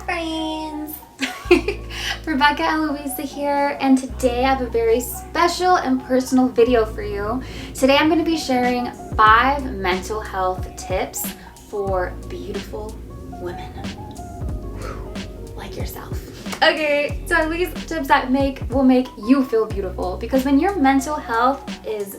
friends! Rebecca Eloisa here, and today I have a very special and personal video for you. Today I'm going to be sharing 5 mental health tips for beautiful women. Like yourself. Okay, so at least tips that will make you feel beautiful, because when your mental health is,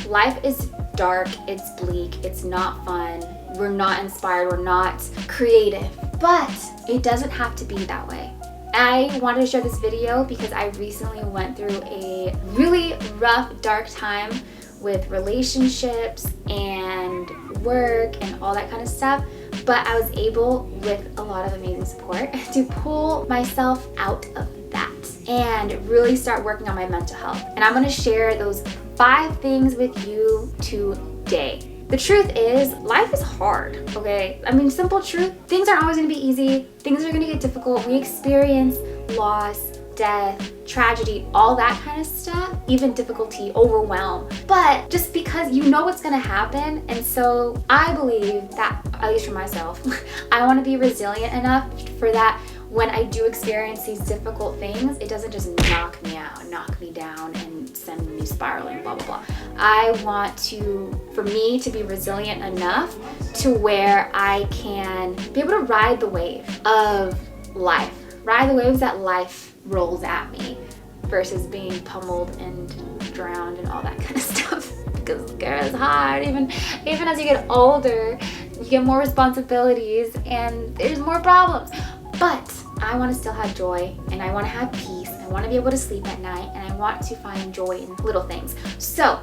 life is dark, it's bleak, it's not fun, we're not inspired, we're not creative, but it doesn't have to be that way. I wanted to share this video because I recently went through a really rough, dark time with relationships and work and all that kind of stuff, but I was able, with a lot of amazing support, to pull myself out of that and really start working on my mental health. And I'm going to share those 5 things with you today. The truth is, life is hard, okay? I mean, simple truth, things aren't always gonna be easy. Things are gonna get difficult. We experience loss, death, tragedy, all that kind of stuff, even difficulty, overwhelm. But just because you know what's gonna happen, and so I believe that, at least for myself, I wanna be resilient enough for that when I do experience these difficult things, it doesn't just knock me out, knock me down, and send me spiraling, blah, blah, blah. I want for me to be resilient enough to where I can be able to ride the wave of life, ride the waves that life rolls at me, versus being pummeled and drowned and all that kind of stuff. Because girl, it's hard. Even as you get older, you get more responsibilities and there's more problems. But I want to still have joy, and I want to have peace. I want to be able to sleep at night, and I want to find joy in little things. So,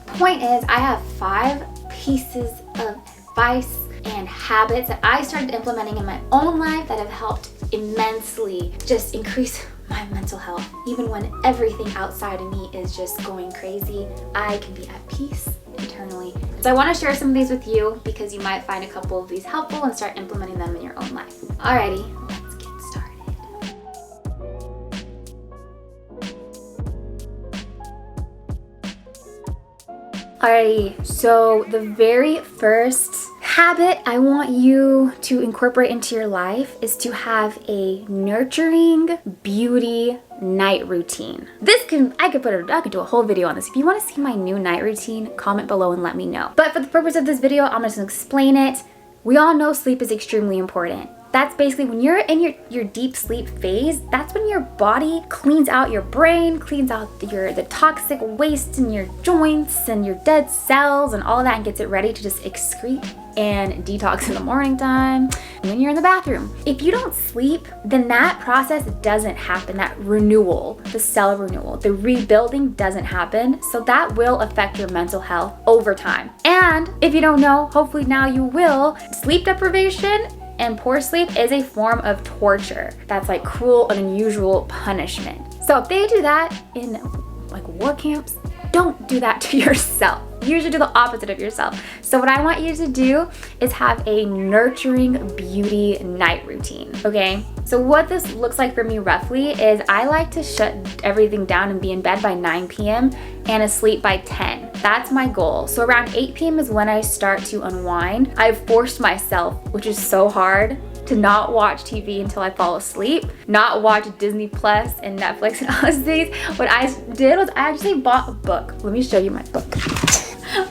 point is, I have 5 pieces of advice and habits that I started implementing in my own life that have helped immensely just increase my mental health. Even when everything outside of me is just going crazy, I can be at peace internally. So I want to share some of these with you because you might find a couple of these helpful and start implementing them in your own life. Alrighty, let's get started. Alrighty, so the very first habit I want you to incorporate into your life is to have a nurturing beauty night routine. I could do a whole video on this. If you want to see my new night routine, comment below and let me know. But for the purpose of this video, I'm just gonna explain it. We all know sleep is extremely important. That's basically when you're in your deep sleep phase, that's when your body cleans out your brain, cleans out the toxic waste in your joints and your dead cells and all of that, and gets it ready to just excrete and detox in the morning time when you're in the bathroom. If you don't sleep, then that process doesn't happen. That renewal, the cell renewal, the rebuilding doesn't happen. So that will affect your mental health over time. And if you don't know, hopefully now you will, sleep deprivation and poor sleep is a form of torture. That's like cruel and unusual punishment. So if they do that in like war camps, don't do that to yourself. You should do the opposite of yourself. So what I want you to do is have a nurturing beauty night routine, okay? So what this looks like for me roughly is I like to shut everything down and be in bed by 9 p.m. and asleep by 10. That's my goal. So around 8 p.m. is when I start to unwind. I've forced myself, which is so hard, to not watch TV until I fall asleep, not watch Disney Plus and Netflix and all those things. What I did was I actually bought a book. Let me show you my book.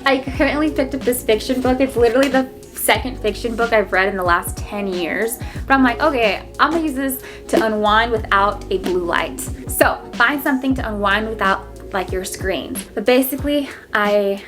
I currently picked up this fiction book. It's literally the second fiction book I've read in the last 10 years. But I'm like, okay, I'm gonna use this to unwind without a blue light. So find something to unwind without like your screen. But basically, I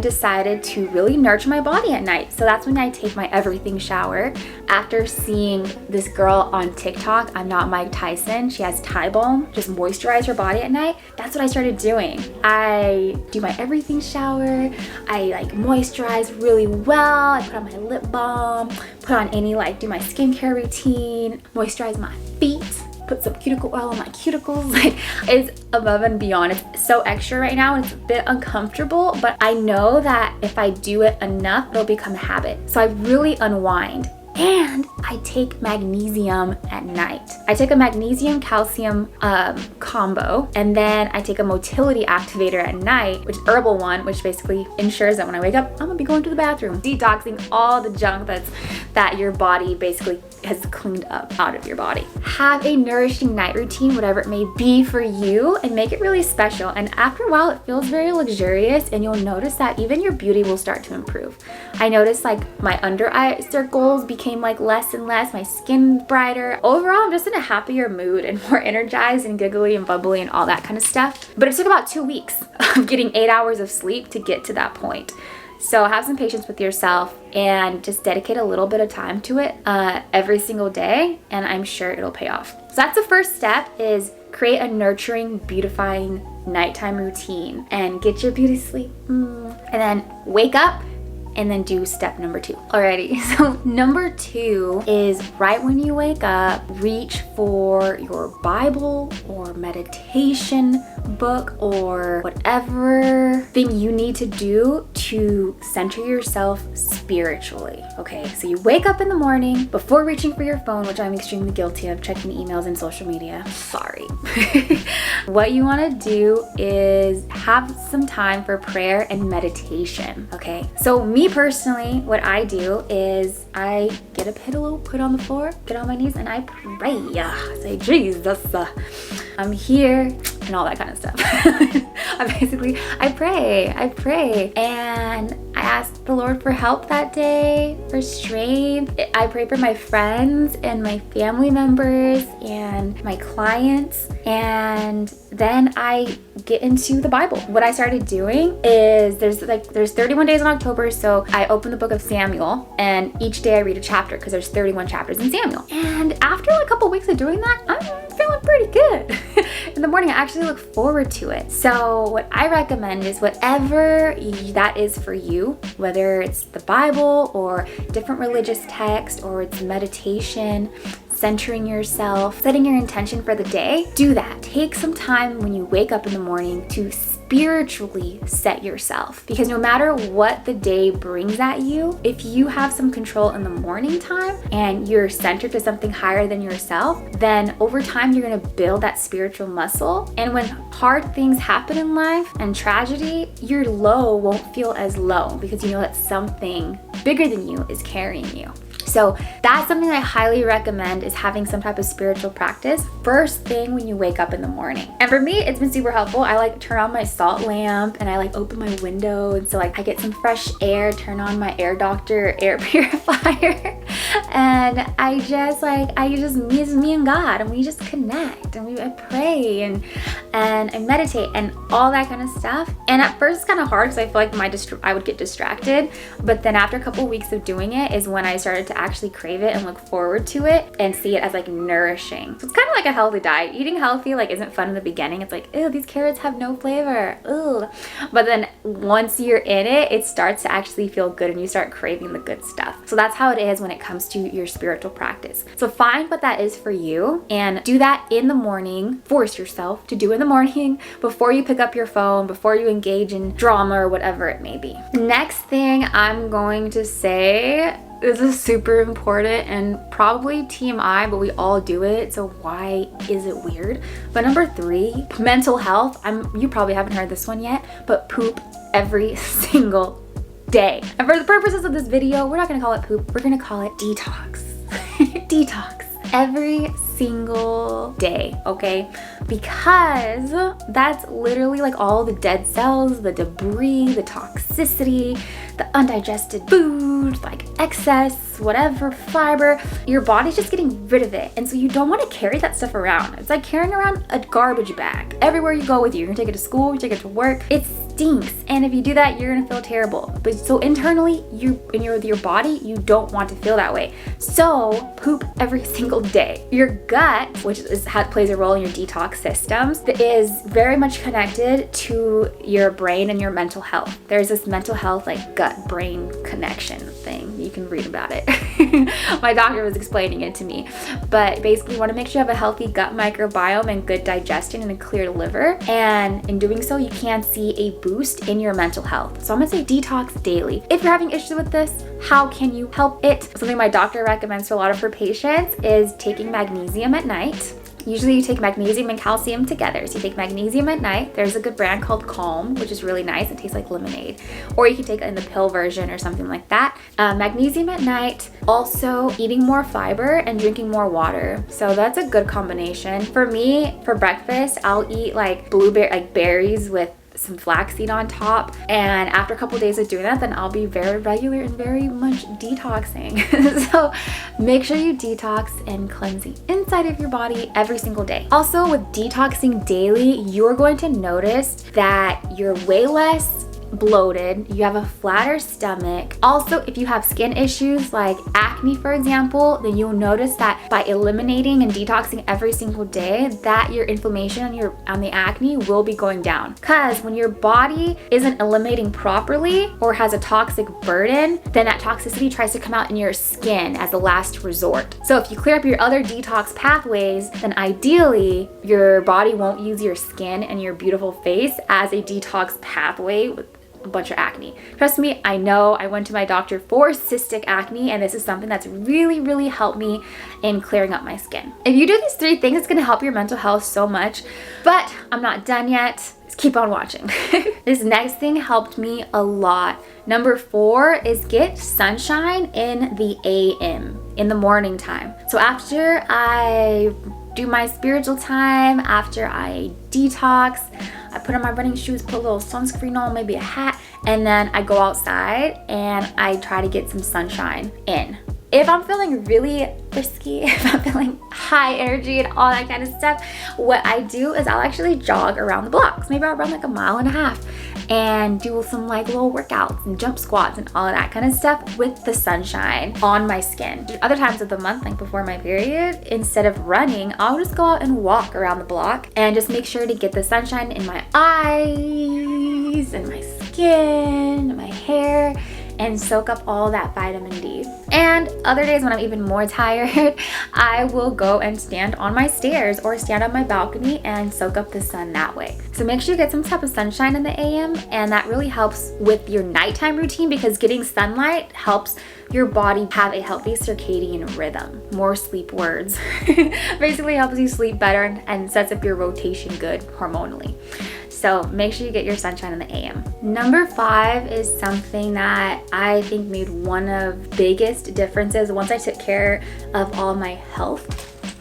decided to really nurture my body at night. So that's when I take my everything shower. After seeing this girl on TikTok, I'm Not Mike Tyson, she has Thai balm, just moisturize her body at night. That's what I started doing. I do my everything shower. I like moisturize really well. I put on my lip balm, put on do my skincare routine, moisturize my feet, put some cuticle oil on my cuticles. Like, it's above and beyond. It's so extra right now and it's a bit uncomfortable, but I know that if I do it enough, it'll become a habit. So I really unwind. And I take magnesium at night. I take a magnesium calcium combo, and then I take a motility activator at night, which is herbal one, which basically ensures that when I wake up, I'm gonna be going to the bathroom, detoxing all the junk that your body basically has cleaned up out of your body. Have a nourishing night routine, whatever it may be for you, and make it really special. And after a while, it feels very luxurious, and you'll notice that even your beauty will start to improve. I noticed like my under eye circles became like less and less, my skin brighter. Overall, I'm just in a happier mood and more energized and giggly and bubbly and all that kind of stuff. But it took about 2 weeks of getting 8 hours of sleep to get to that point. So have some patience with yourself and just dedicate a little bit of time to it every single day, and I'm sure it'll pay off. So that's the first step, is create a nurturing, beautifying nighttime routine and get your beauty sleep. And then wake up and then do step number 2. Alrighty, so number 2 is right when you wake up, reach for your Bible or meditation book or whatever thing you need to do to center yourself spiritually. Okay, so you wake up in the morning before reaching for your phone, which I'm extremely guilty of, checking emails and social media. Sorry. What you want to do is have some time for prayer and meditation. Okay, so me personally, what I do is I get a pillow, put on the floor, get on my knees, and I pray. Say, Jesus, I'm here, and all that kind of stuff. I pray, and I ask the Lord for help that day, for strength. I pray for my friends and my family members and my clients, and then I get into the Bible. What I started doing is there's 31 days in October, so I open the book of Samuel, and each day I read a chapter because there's 31 chapters in Samuel. And after a couple weeks of doing that, I'm feeling pretty good. In the morning, I actually look forward to it. So what I recommend is whatever that is for you, whether it's the Bible or different religious text or it's meditation, centering yourself, setting your intention for the day, do that. Take some time when you wake up in the morning to spiritually set yourself, because no matter what the day brings at you, if you have some control in the morning time and you're centered to something higher than yourself, then over time you're going to build that spiritual muscle. And when hard things happen in life and tragedy, your low won't feel as low because you know that something bigger than you is carrying you. So that's something I highly recommend, is having some type of spiritual practice first thing when you wake up in the morning. And for me, it's been super helpful. I like turn on my salt lamp and I like open my window, and so like I get some fresh air, turn on my air doctor air purifier, and it's me and God, and we just connect, and I pray and I meditate and all that kind of stuff. And at first it's kind of hard because I feel like I would get distracted, but then after a couple weeks of doing it is when I started to actually crave it and look forward to it and see it as like nourishing. So it's kind of like a healthy diet. Eating healthy like isn't fun in the beginning. It's like, ew, these carrots have no flavor. Ew. But then once you're in it, it starts to actually feel good and you start craving the good stuff. So that's how it is when it comes to your spiritual practice. So find what that is for you and do that in the morning. Force yourself to do in the morning before you pick up your phone, before you engage in drama or whatever it may be. Next thing I'm going to say, this is super important and probably TMI, but we all do it, so why is it weird? But number 3, mental health. You probably haven't heard this one yet, but poop every single day. And for the purposes of this video, we're not gonna call it poop, we're gonna call it detox. Detox. Every single day, okay? Because that's literally like all the dead cells, the debris, the toxicity, the undigested food, like excess, whatever, fiber. Your body's just getting rid of it. And so you don't want to carry that stuff around. It's like carrying around a garbage bag everywhere you go with you. You're gonna take it to school, you take it to work. It stinks. And if you do that, you're gonna feel terrible. But so internally, in your body, you don't want to feel that way. So poop every single day. Your gut, which plays a role in your detox systems, is very much connected to your brain and your mental health. There's this mental health like gut-brain connection thing. You can read about it. My doctor was explaining it to me. But basically you want to make sure you have a healthy gut microbiome and good digestion and a clear liver. And in doing so, you can see a boost in your mental health. So I'm gonna say detox daily. If you're having issues with this, how can you help it? Something my doctor recommends to a lot of her patients is taking magnesium at night. Usually you take magnesium and calcium together. So you take magnesium at night. There's a good brand called Calm, which is really nice. It tastes like lemonade. Or you can take it in the pill version or something like that. Magnesium at night. Also eating more fiber and drinking more water. So that's a good combination. For me, for breakfast, I'll eat like berries with some flaxseed on top, and after a couple days of doing that, then I'll be very regular and very much detoxing. So make sure you detox and cleanse the inside of your body every single day. Also, with detoxing daily, you're going to notice that you're way less bloated, you have a flatter stomach. Also, if you have skin issues like acne, for example, then you'll notice that by eliminating and detoxing every single day, that your inflammation on the acne will be going down. Because when your body isn't eliminating properly or has a toxic burden, then that toxicity tries to come out in your skin as a last resort. So if you clear up your other detox pathways, then ideally your body won't use your skin and your beautiful face as a detox pathway with a bunch of acne. Trust me, I know. I went to my doctor for cystic acne, and this is something that's really, really helped me in clearing up my skin. If you do these 3 things, it's gonna help your mental health so much. But I'm not done yet. Just keep on watching. This next thing helped me a lot. Number 4 is get sunshine in the AM, in the morning time. So after I do my spiritual time, after I detox, I put on my running shoes, put a little sunscreen on, maybe a hat, and then I go outside and I try to get some sunshine in. If I'm feeling really frisky, if I'm feeling high energy and all that kind of stuff, what I do is I'll actually jog around the blocks. Maybe I'll run like a mile and a half and do some like little workouts and jump squats and all of that kind of stuff with the sunshine on my skin. Other times of the month, like before my period, instead of running, I'll just go out and walk around the block and just make sure to get the sunshine in my eyes and my skin, my hair, and soak up all that vitamin D. And other days when I'm even more tired, I will go and stand on my stairs or stand on my balcony and soak up the sun that way. So make sure you get some type of sunshine in the AM, and that really helps with your nighttime routine because getting sunlight helps your body have a healthy circadian rhythm. More sleep words. Basically helps you sleep better and sets up your rotation good hormonally. So make sure you get your sunshine in the AM. Number 5 is something that I think made one of the biggest differences once I took care of all my health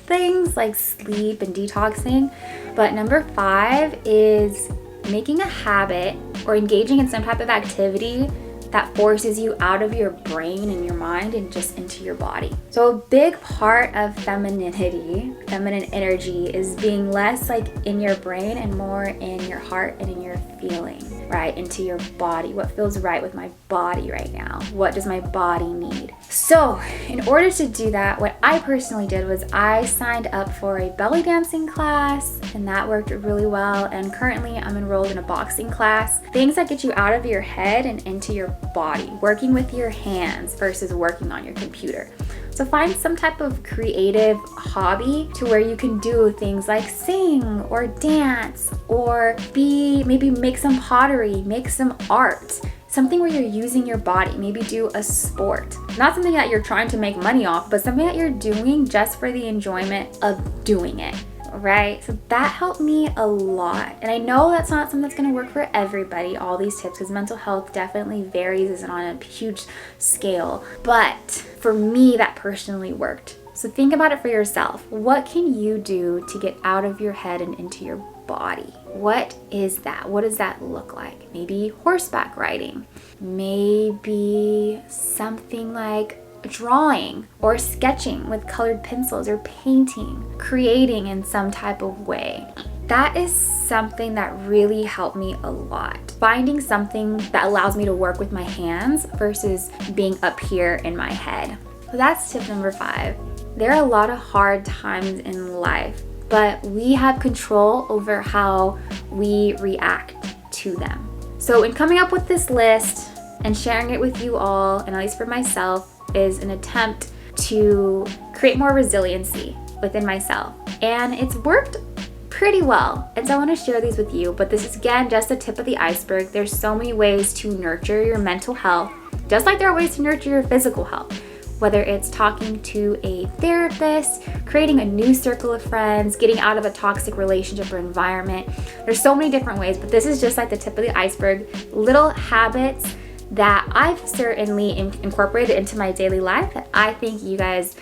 things like sleep and detoxing. But number 5 is making a habit or engaging in some type of activity that forces you out of your brain and your mind and just into your body. So a big part of femininity, feminine energy, is being less like in your brain and more in your heart and in your feeling, right? Into your body. What feels right with my body right now? What does my body need? So in order to do that, what I personally did was I signed up for a belly dancing class, and that worked really well. And currently I'm enrolled in a boxing class. Things that get you out of your head and into your body, working with your hands versus working on your computer. So find some type of creative hobby to where you can do things like sing or dance or maybe make some pottery, make some art. Something where you're using your body, maybe do a sport. Not something that you're trying to make money off, but something that you're doing just for the enjoyment of doing it, right? So that helped me a lot. And I know that's not something that's gonna work for everybody, all these tips, because mental health definitely varies, isn't on a huge scale. But for me, that personally worked. So think about it for yourself. What can you do to get out of your head and into your body? What is that? What does that look like? Maybe horseback riding, maybe something like drawing or sketching with colored pencils or painting, creating in some type of way. That is something that really helped me a lot. Finding something that allows me to work with my hands versus being up here in my head. So that's tip number 5. There are a lot of hard times in life, but we have control over how we react to them. So in coming up with this list and sharing it with you all, and at least for myself, is an attempt to create more resiliency within myself. And it's worked pretty well. And so I want to share these with you, but this is again just the tip of the iceberg. There's so many ways to nurture your mental health, just like there are ways to nurture your physical health. whether it's talking to a therapist, creating a new circle of friends, getting out of a toxic relationship or environment. There's so many different ways, but this is just like the tip of the iceberg. Little habits that I've certainly incorporated into my daily life that I think you guys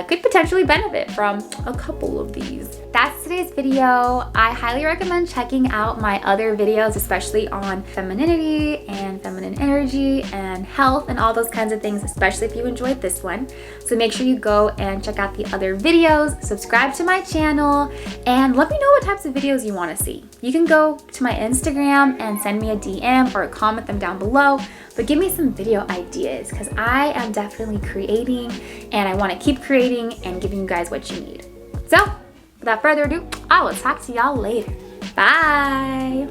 could potentially benefit from a couple of these. That's today's video. I highly recommend checking out my other videos, especially on femininity and feminine energy and health and all those kinds of things, especially if you enjoyed this one. So make sure you go and check out the other videos, subscribe to my channel, and let me know what types of videos you want to see. You can go to my Instagram and send me a DM or comment them down below, but give me some video ideas because I am definitely creating and I want to keep creating and giving you guys what you need. So without further ado, I will talk to y'all later. Bye.